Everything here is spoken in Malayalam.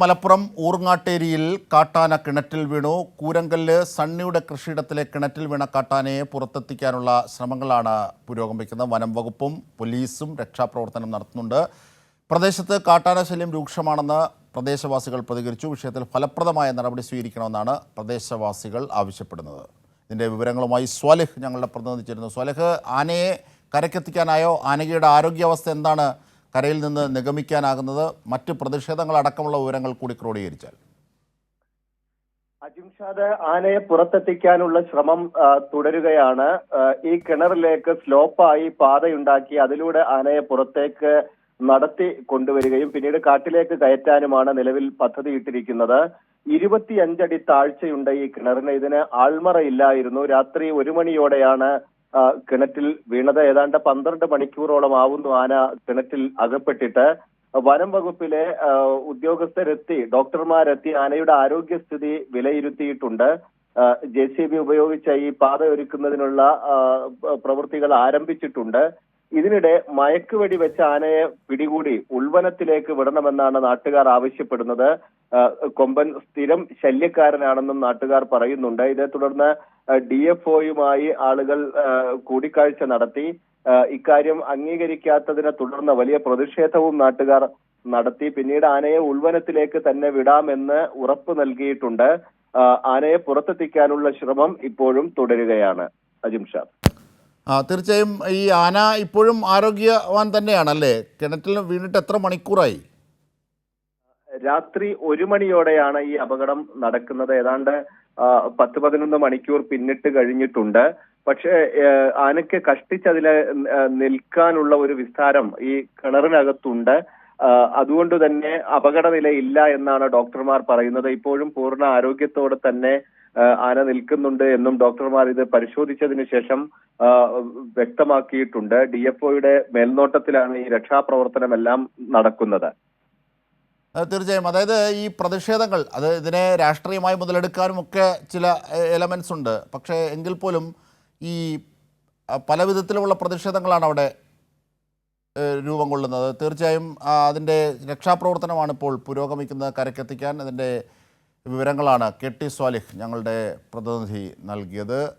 മലപ്പുറം ഊർങ്ങാട്ടേരിയിൽ കാട്ടാന കിണറ്റിൽ വീണു. കൂരങ്കല്ല് സണ്ണിയുടെ കൃഷിയിടത്തിലെ കിണറ്റിൽ വീണ കാട്ടാനയെ പുറത്തെത്തിക്കാനുള്ള ശ്രമങ്ങളാണ് പുരോഗമിക്കുന്നത്. വനം വകുപ്പും പോലീസും രക്ഷാപ്രവർത്തനം നടത്തുന്നുണ്ട്. പ്രദേശത്ത് കാട്ടാന ശല്യം രൂക്ഷമാണെന്ന് പ്രദേശവാസികൾ പ്രതികരിച്ചു. വിഷയത്തിൽ ഫലപ്രദമായ നടപടി സ്വീകരിക്കണമെന്നാണ് പ്രദേശവാസികൾ ആവശ്യപ്പെടുന്നത്. ഇതിൻ്റെ വിവരങ്ങളുമായി സ്വാലിഹ് ഞങ്ങളുടെ പ്രതിനിധി ചേരുന്നു. സ്വാലിഹ്, ആനയെ കരക്കെത്തിക്കാനായോ? ആനയുടെ ആരോഗ്യാവസ്ഥ എന്താണ് കരയിൽ നിന്ന് നിഗമിക്കാനാകുന്നത്? മറ്റ് പ്രതിഷേധങ്ങളടക്കമുള്ള വിവരങ്ങൾ കൂടി ക്രോഡീകരിച്ചാൽ. അജിംഷാദ്, ആനയെ പുറത്തെത്തിക്കാനുള്ള ശ്രമം തുടരുകയാണ്. ഈ കിണറിലേക്ക് സ്ലോപ്പായി പാതയുണ്ടാക്കി അതിലൂടെ ആനയെ പുറത്തേക്ക് നടത്തി കൊണ്ടുവരികയും പിന്നീട് കാട്ടിലേക്ക് കയറ്റാനുമാണ് നിലവിൽ പദ്ധതിയിട്ടിരിക്കുന്നത്. 25 അടി താഴ്ചയുണ്ട് ഈ കിണറിന്. ഇതിന് ആൾമറയില്ലായിരുന്നു. രാത്രി 1 മണിയോടെയാണ് കിണറ്റിൽ വീണത്. ഏതാണ്ട് 12 മണിക്കൂറോളം ആവുന്നു ആന കിണറ്റിൽ അകപ്പെട്ടിട്ട്. വനം വകുപ്പിലെ ഉദ്യോഗസ്ഥരെത്തി, ഡോക്ടർമാരെത്തി ആനയുടെ ആരോഗ്യസ്ഥിതി വിലയിരുത്തിയിട്ടുണ്ട്. JCB ഉപയോഗിച്ച ഈ പാത ഒരുക്കുന്നതിനുള്ള പ്രവൃത്തികൾ ആരംഭിച്ചിട്ടുണ്ട്. ഇതിനിടെ മയക്കുവെടി വെച്ച ആനയെ പിടികൂടി ഉൾവനത്തിലേക്ക് വിടണമെന്നാണ് നാട്ടുകാർ ആവശ്യപ്പെടുന്നത്. കൊമ്പൻ സ്ഥിരം ശല്യക്കാരനാണെന്നും നാട്ടുകാർ പറയുന്നുണ്ട്. ഇതേ തുടർന്ന് DFOയുമായി ആളുകൾ കൂടിക്കാഴ്ച നടത്തി. ഇക്കാര്യം അംഗീകരിക്കാത്തതിനെ തുടർന്ന് വലിയ പ്രതിഷേധവും നാട്ടുകാർ നടത്തി. പിന്നീട് ആനയെ ഉൾവനത്തിലേക്ക് തന്നെ വിടാമെന്ന് ഉറപ്പ് നൽകിയിട്ടുണ്ട്. ആനയെ പുറത്തെത്തിക്കാനുള്ള ശ്രമം ഇപ്പോഴും തുടരുകയാണ്. അജിംഷാദ്, തീർച്ചയായും ഈ ആന ഇപ്പോഴും ആരോഗ്യവാൻ തന്നെയാണല്ലേ? കിണറ്റിൽ വീണിട്ട് എത്ര മണിക്കൂറായി? രാത്രി 1 മണിയോടെയാണ് ഈ അപകടം നടക്കുന്നത്. ഏതാണ്ട് 10-11 മണിക്കൂർ പിന്നിട്ട് കഴിഞ്ഞിട്ടുണ്ട്. പക്ഷേ ആനയ്ക്ക് കഷ്ടിച്ചതിൽ നിൽക്കാനുള്ള ഒരു വിസ്താരം ഈ കിണറിനകത്തുണ്ട്. അതുകൊണ്ട് തന്നെ അപകടനില ഇല്ല എന്നാണ് ഡോക്ടർമാർ പറയുന്നത്. ഇപ്പോഴും പൂർണ്ണ ആരോഗ്യത്തോടെ തന്നെ ആന നിൽക്കുന്നുണ്ട് എന്നും ഡോക്ടർമാർ ഇത് പരിശോധിച്ചതിന് ശേഷം വ്യക്തമാക്കിയിട്ടുണ്ട്. DFOയുടെ മേൽനോട്ടത്തിലാണ് ഈ രക്ഷാപ്രവർത്തനമെല്ലാം നടക്കുന്നത്. തീർച്ചയായും, അതായത് ഈ പ്രതിഷേധങ്ങൾ ഇതിനെ രാഷ്ട്രീയമായി മുതലെടുക്കാനും ഒക്കെ ചില എലമെൻസ് ഉണ്ട്. പക്ഷേ എങ്കിൽ പോലും ഈ പല വിധത്തിലുള്ള പ്രതിഷേധങ്ങളാണ് അവിടെ രൂപം കൊള്ളുന്നത്. തീർച്ചയായും അതിൻ്റെ രക്ഷാപ്രവർത്തനമാണ് ഇപ്പോൾ പുരോഗമിക്കുന്നത്. കരക്കെത്തിക്കാൻ അതിൻ്റെ വിവരങ്ങളാണ് KT സ്വാലിഹ് ഞങ്ങളുടെ പ്രതിനിധി നൽകിയത്.